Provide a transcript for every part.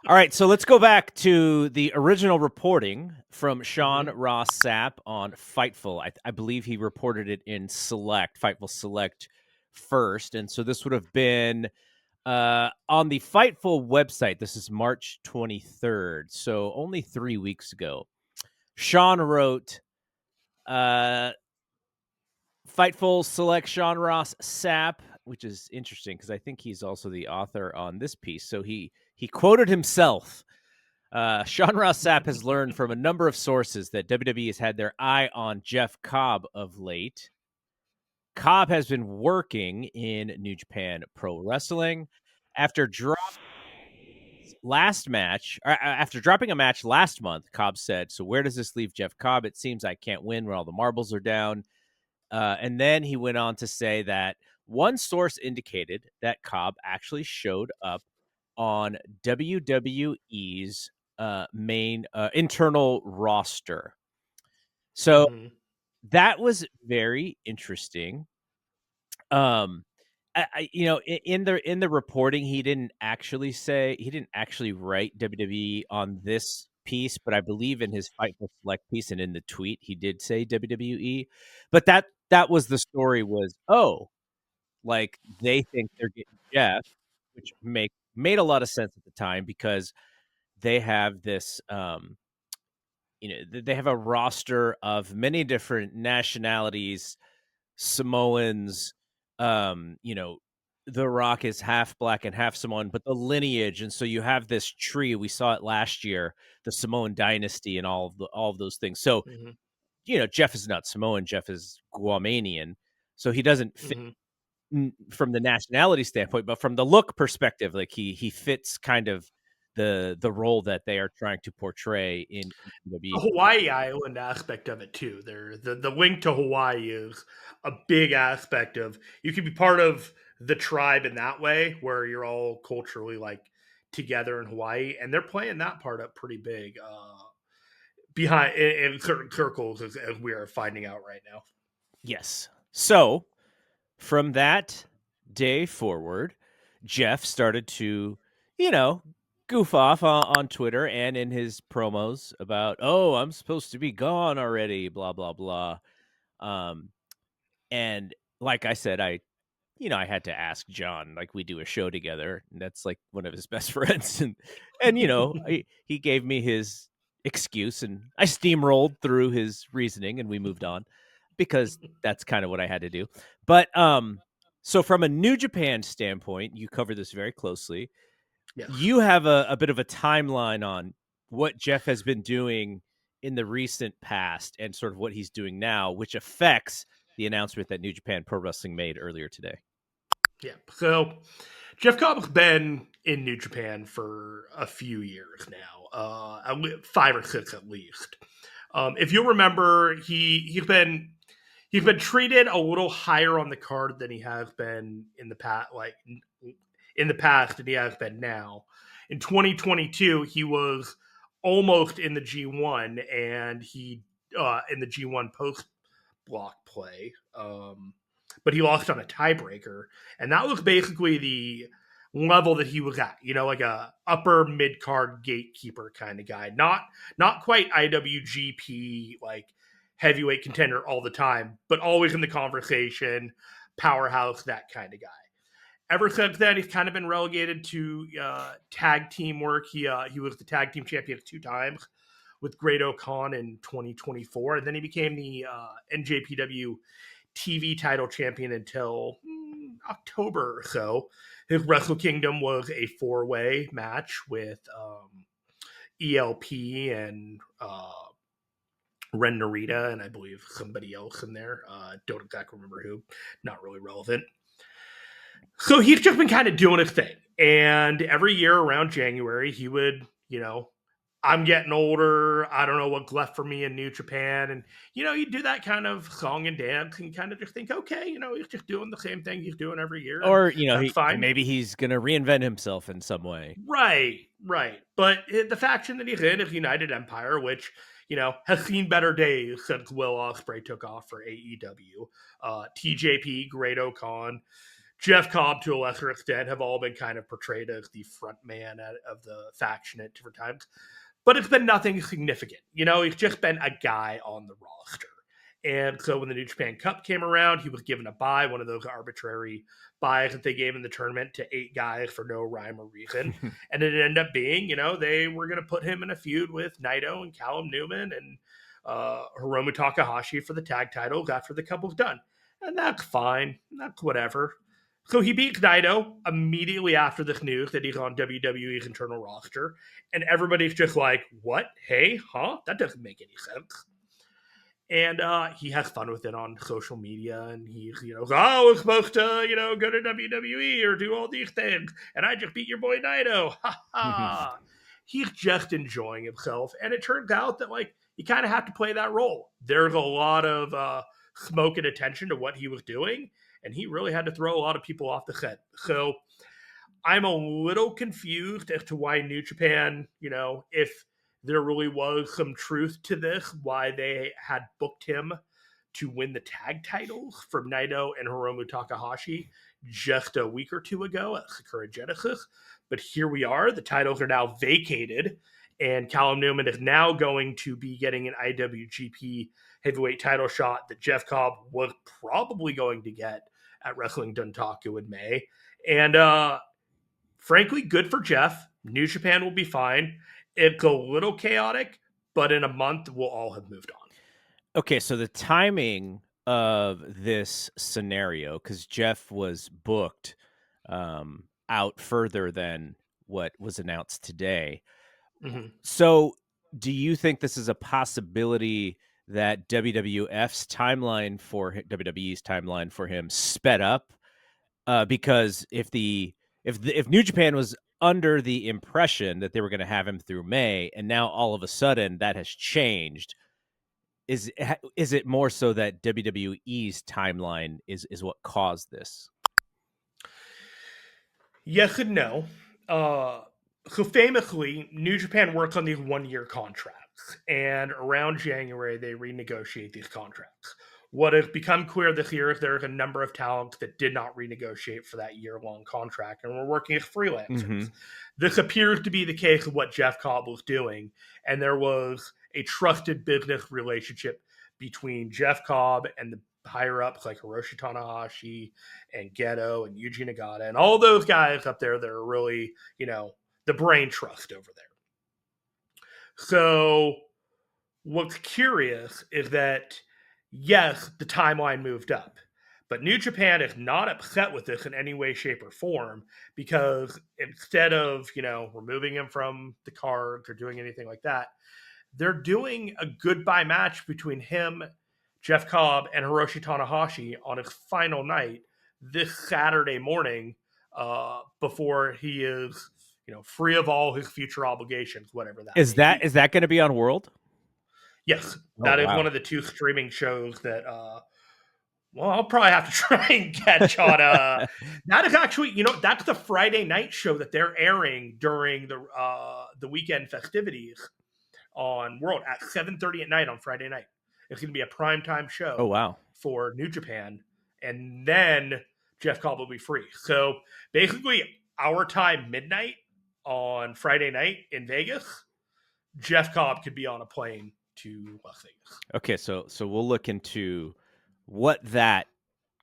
All right, so let's go back to the original reporting from Sean Mhm. Ross Sapp on Fightful. I believe he reported it in Fightful Select first, and so this would have been on the Fightful website. This is March 23rd, so only 3 weeks ago. Sean wrote, Fightful Select Sean Ross Sapp, which is interesting because I think he's also the author on this piece. So he quoted himself. Sean Ross Sapp has learned from a number of sources that WWE has had their eye on Jeff Cobb of late. Cobb has been working in New Japan Pro Wrestling after after dropping a match last month. Cobb said, "So where does this leave Jeff Cobb? It seems I can't win when all the marbles are down." And then he went on to say that one source indicated that Cobb actually showed up on WWE's main internal roster. So Mhm. that was very interesting. Um, in the reporting, he didn't actually write WWE on this piece, but I believe in his Fightful Select piece and in the tweet he did say WWE. But that was the story was, oh, like they think they're getting Jeff, which made a lot of sense at the time because they have this they have a roster of many different nationalities, Samoans, The Rock is half black and half Samoan, but the lineage, and so you have this tree. We saw it last year, the Samoan dynasty, and all of those things. So Mhm. Jeff is not Samoan. Jeff is Guamanian, so he doesn't fit Mhm. from the nationality standpoint, but from the look perspective, like he fits kind of the role that they are trying to portray in WWE. The Hawaii Island aspect of it too. The link to Hawaii is a big aspect of you can be part of the tribe in that way, where you're all culturally like together in Hawaii, and they're playing that part up pretty big behind in certain circles, as we are finding out right now. Yes. So from that day forward, Jeff started to, you know, goof off on Twitter and in his promos about, oh, I'm supposed to be gone already, blah, blah, blah. Um, and like I said, I had to ask John, like we do a show together, and that's like one of his best friends. And he gave me his excuse and I steamrolled through his reasoning and we moved on because that's kind of what I had to do. But so from a New Japan standpoint, you cover this very closely. Yes. You have a bit of a timeline on what Jeff has been doing in the recent past and sort of what he's doing now, which affects the announcement that New Japan Pro Wrestling made earlier today. Yeah. So Jeff Cobb's been in New Japan for a few years now, 5 or 6 at least. If you remember, he's been treated a little higher on the card than he has been in the past, in the past, than he has been now. In 2022, he was almost in the G1, and he in the G1 post block play. But he lost on a tiebreaker, and that was basically the level that he was at. Like a upper mid card gatekeeper kind of guy, not quite IWGP like heavyweight contender all the time, but always in the conversation, powerhouse, that kind of guy. Ever since then, he's kind of been relegated to tag team work. He was the tag team champion 2 times with Great Khan in 2024, and then he became the NJPW TV title champion until October or so. His Wrestle Kingdom was a 4-way match with ELP and Ren Narita, and I believe somebody else in there. Don't exactly remember who. Not really relevant. So he's just been kind of doing his thing. And every year around January, he would, I'm getting older. I don't know what's left for me in New Japan. And, you do that kind of song and dance and kind of just think, okay, he's just doing the same thing he's doing every year. And Or, that's fine. maybe he's going to reinvent himself in some way. Right, right. But the faction that he's in is United Empire, which, has seen better days since Will Ospreay took off for AEW. TJP, Great Khan, Jeff Cobb, to a lesser extent, have all been kind of portrayed as the front man of the faction at different times. But it's been nothing significant. He's just been a guy on the roster. And so when the New Japan Cup came around, he was given a bye, one of those arbitrary buys that they gave in the tournament to 8 guys for no rhyme or reason. And it ended up being, they were going to put him in a feud with Naito and Callum Newman and Hiromu Takahashi for the tag titles after the Cup was done. And that's fine. That's whatever. So he beats Naito immediately after this news that he's on WWE's internal roster. And everybody's just like, what? Hey, huh? That doesn't make any sense. And he has fun with it on social media. And he's, I was supposed to, go to WWE or do all these things. And I just beat your boy Naito. Ha ha. He's just enjoying himself. And it turns out that, you kind of have to play that role. There's a lot of smoke and attention to what he was doing. And he really had to throw a lot of people off the set. So I'm a little confused as to why New Japan, if there really was some truth to this, why they had booked him to win the tag titles from Naito and Hiromu Takahashi just a week or two ago at Sakura Genesis. But here we are. The titles are now vacated. And Callum Newman is now going to be getting an IWGP heavyweight title shot that Jeff Cobb was probably going to get at Wrestling Dontaku in May. And frankly, good for Jeff. New Japan will be fine. It's a little chaotic, but in a month, we'll all have moved on. Okay, so the timing of this scenario, because Jeff was booked out further than what was announced today. Mm-hmm. So do you think this is a possibility that WWE's timeline for him sped up? Because if New Japan was under the impression that they were going to have him through May, and now all of a sudden that has changed, is it more so that WWE's timeline is what caused this? Yes and no. So famously, New Japan works on these 1-year contracts, and around January they renegotiate these contracts. What has become clear this year is there's a number of talents that did not renegotiate for that year-long contract and were working as freelancers. Mm-hmm. This appears to be the case of what Jeff Cobb was doing, and there was a trusted business relationship between Jeff Cobb and the higher-ups like Hiroshi Tanahashi and Geto and Yuji Nagata and all those guys up there that are really, the brain trust over there. So what's curious is that, yes, the timeline moved up, but New Japan is not upset with this in any way, shape, or form, because instead of, removing him from the cards or doing anything like that, they're doing a goodbye match between him, Jeff Cobb, and Hiroshi Tanahashi on his final night this Saturday morning before he is, free of all his future obligations, whatever that is. Is that going to be on World? Yes, that is one of the 2 streaming shows that, I'll probably have to try and catch on. That is actually, that's the Friday night show that they're airing during the weekend festivities on World at 7:30 at night on Friday night. It's going to be a primetime show. Oh, wow. For New Japan. And then Jeff Cobb will be free. So basically, our time, midnight on Friday night in Vegas, Jeff Cobb could be on a plane to Las Vegas. Okay, so we'll look into what that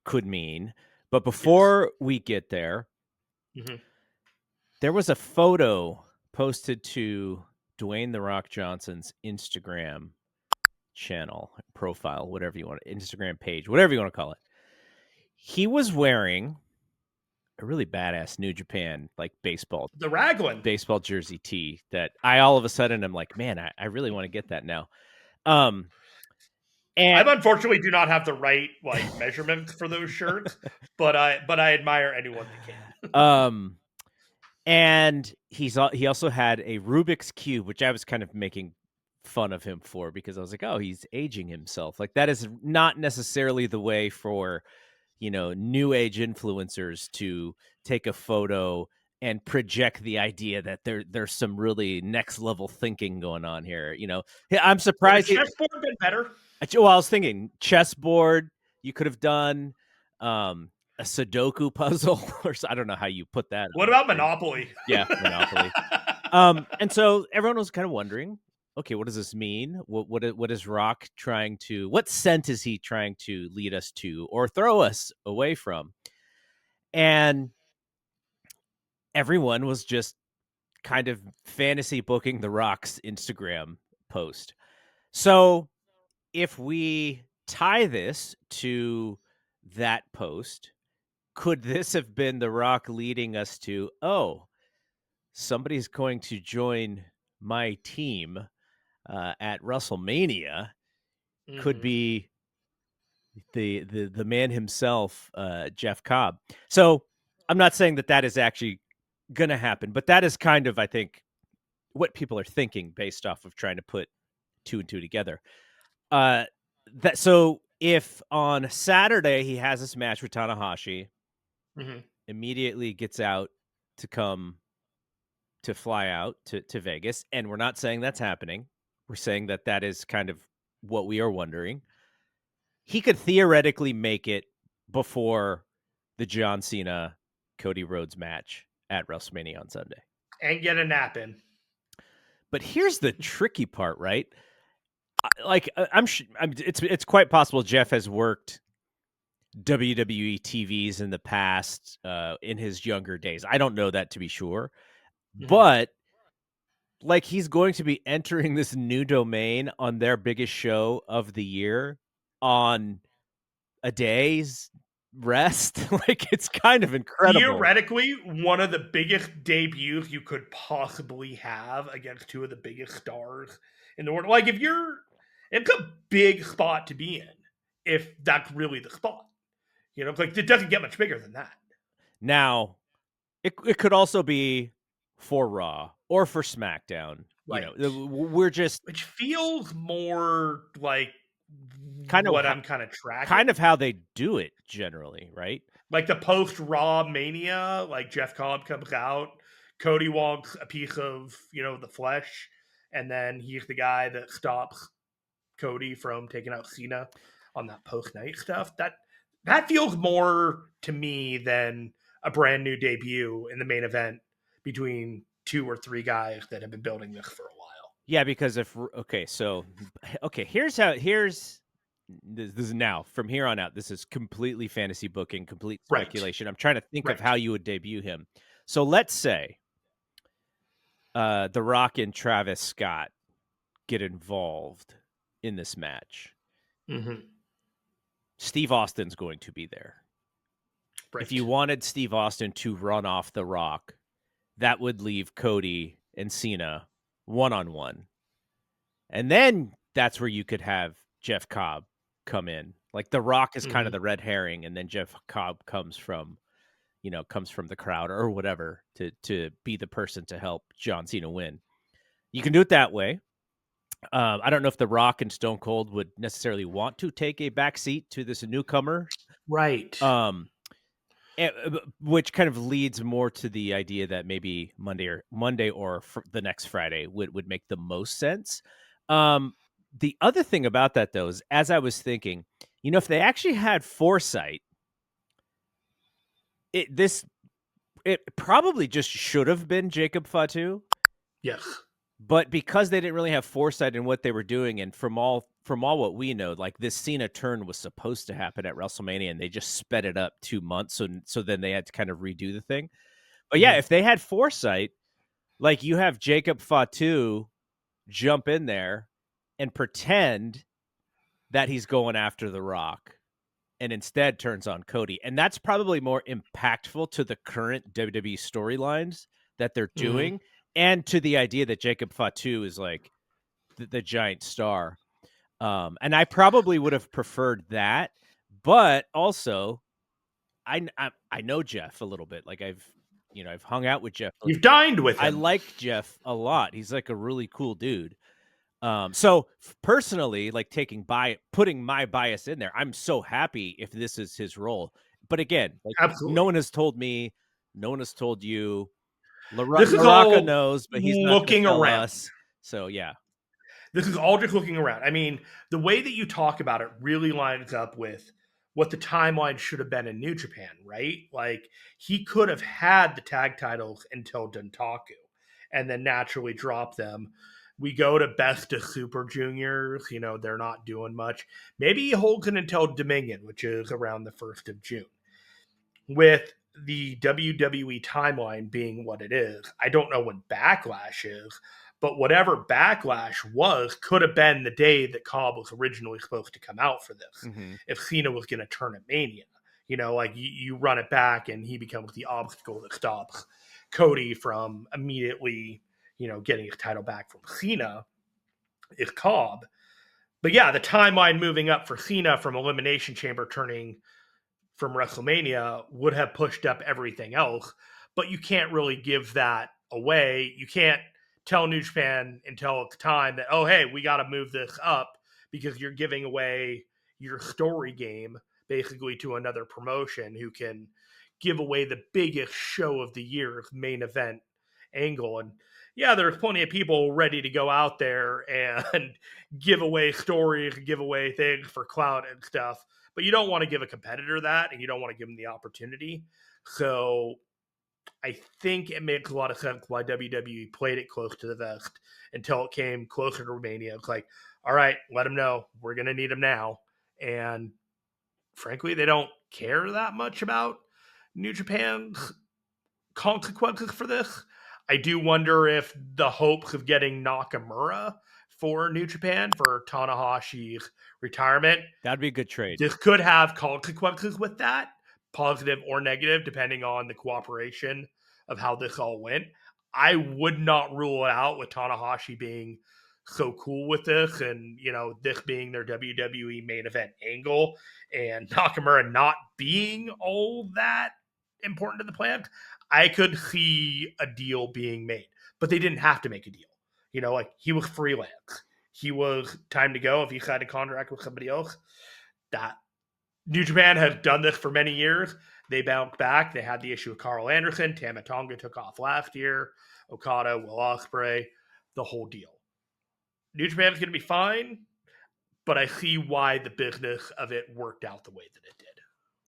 could mean. But before we get there, there was a photo posted to Dwayne "The Rock" Johnson's Instagram channel, profile, whatever you want, Instagram page, whatever you want to call it. He was wearing a really badass New Japan baseball jersey tee that I all of a sudden I'm like, man, I really want to get that now. And I unfortunately do not have the right measurements for those shirts, but I admire anyone that can. And he also had a Rubik's Cube, which I was kind of making fun of him for, because I was like, oh, he's aging himself. That is not necessarily the way for, new age influencers to take a photo and project the idea that there's some really next level thinking going on here. I'm surprised. Would a chessboard been better? Well, I was thinking chessboard. You could have done a Sudoku puzzle, or I don't know how you put that What on about screen. Monopoly? Yeah, Monopoly. And so everyone was kind of wondering, okay, what does this mean? What is Rock trying to? What scent is he trying to lead us to, or throw us away from? And everyone was just kind of fantasy booking the Rock's Instagram post. So if we tie this to that post, could this have been the Rock leading us to, oh, somebody's going to join my team at WrestleMania? Could Mhm. be the man himself, Jeff Cobb. So I'm not saying that that is actually going to happen, but that is kind of, I think, what people are thinking based off of trying to put two and two together. Uh, that so if on Saturday he has this match with Tanahashi, Mhm. immediately gets out to come to fly out to Vegas, and we're not saying that's happening. We're saying that that is kind of what we are wondering. He could theoretically make it before the John Cena Cody Rhodes match at WrestleMania on Sunday. And get a nap in. But here's the tricky part, right? It's quite possible Jeff has worked WWE TVs in the past in his younger days. I don't know that to be sure, Mhm. but like he's going to be entering this new domain on their biggest show of the year on a day's rest. Like it's kind of incredible. Theoretically, one of the biggest debuts you could possibly have against two of the biggest stars in the world. Like if you're, it's a big spot to be in. If that's really the spot, like it doesn't get much bigger than that. Now, it could also be for Raw or for SmackDown. Right. We're just Which feels more like kind of what I'm kind of kind tracking. of how they do it generally, right? Like the post Raw Mania, like Jeff Cobb comes out, Cody wants a piece of, the flesh, and then he's the guy that stops Cody from taking out Cena on that post night stuff. That feels more to me than a brand new debut in the main event between two or three guys that have been building this for a while. Yeah, because if okay, so okay, this is now from here on out. This is completely fantasy booking, complete Right. speculation. I'm trying to think of Right. how you would debut him. So let's say The Rock and Travis Scott get involved in this match. Mm-hmm. Steve Austin's going to be there. If Right. you wanted Steve Austin to run off The Rock, that would leave Cody and Cena one on one. And then that's where you could have Jeff Cobb come in. Like The Rock is kind of Mm-hmm. the red herring, and then Jeff Cobb comes from, comes from the crowd or whatever to be the person to help John Cena win. You can do it that way. I don't know if The Rock and Stone Cold would necessarily want to take a backseat to this newcomer. Right. Um, which kind of leads more to the idea that maybe Monday or the next Friday would make the most sense. The other thing about that though is, as I was thinking, if they actually had foresight, it this it probably just should have been Jacob Fatu, Yes. but because they didn't really have foresight in what they were doing, and from all what we know, like this Cena turn was supposed to happen at WrestleMania, and they just sped it up 2 months, so then they had to kind of redo the thing. But yeah, Mm-hmm. if they had foresight, like you have Jacob Fatu jump in there and pretend that he's going after The Rock and instead turns on Cody. And that's probably more impactful to the current WWE storylines that they're Mm-hmm. doing, and to the idea that Jacob Fatu is like the giant star. And I probably would have preferred that, but also I know Jeff a little bit. Like I've hung out with Jeff. You've dined with I him. like Jeff a lot. He's like a really cool dude. So personally, like putting my bias in there, I'm so happy if this is his role. But again, like no Absolutely. one has told me, no one has told you. This is Laraka all knows, but he's not going to looking tell around. us. So yeah, This is all just looking around. I mean, the way that you talk about it really lines up with what the timeline should have been in New Japan, right? Like, he could have had the tag titles until Dontaku and then naturally drop them. We go to Best of Super Juniors, they're not doing much. Maybe he holds it until Dominion, which is around the 1st of June. With the WWE timeline being what it is, I don't know when Backlash is, but whatever Backlash was could have been the day that Cobb was originally supposed to come out for this. Mm-hmm. If Cena was going to turn at Mania, like you run it back and he becomes the obstacle that stops Cody from immediately, getting his title back from Cena is Cobb. But yeah, the timeline moving up for Cena from Elimination Chamber turning from WrestleMania would have pushed up everything else, but you can't really give that away. You can't tell New Japan until the time that, oh, hey, we got to move this up because you're giving away your story game basically to another promotion who can give away the biggest show of the year's main event angle. And yeah, there's plenty of people ready to go out there and give away stories, give away things for clout and stuff. But you don't want to give a competitor that, and you don't want to give them the opportunity. So I think it makes a lot of sense why WWE played it close to the vest until it came closer to Romania. It's like, all right, let them know we're going to need them now. And frankly, they don't care that much about New Japan's consequences for this. I do wonder if the hopes of getting Nakamura for New Japan for Tanahashi's retirement, That'd be a good trade. this could have consequences with that, positive or negative, depending on the cooperation of how this all went. I would not rule it out with Tanahashi being so cool with this and, this being their WWE main event angle and Nakamura not being all that important to the plan. I could see a deal being made, but they didn't have to make a deal. Like, he was freelance. He was time to go. If he signed a contract with somebody else, that New Japan has done this for many years. They bounced back. They had the issue of Carl Anderson. Tama Tonga took off last year. Okada, Will Ospreay, the whole deal. New Japan is going to be fine, but I see why the business of it worked out the way that it did.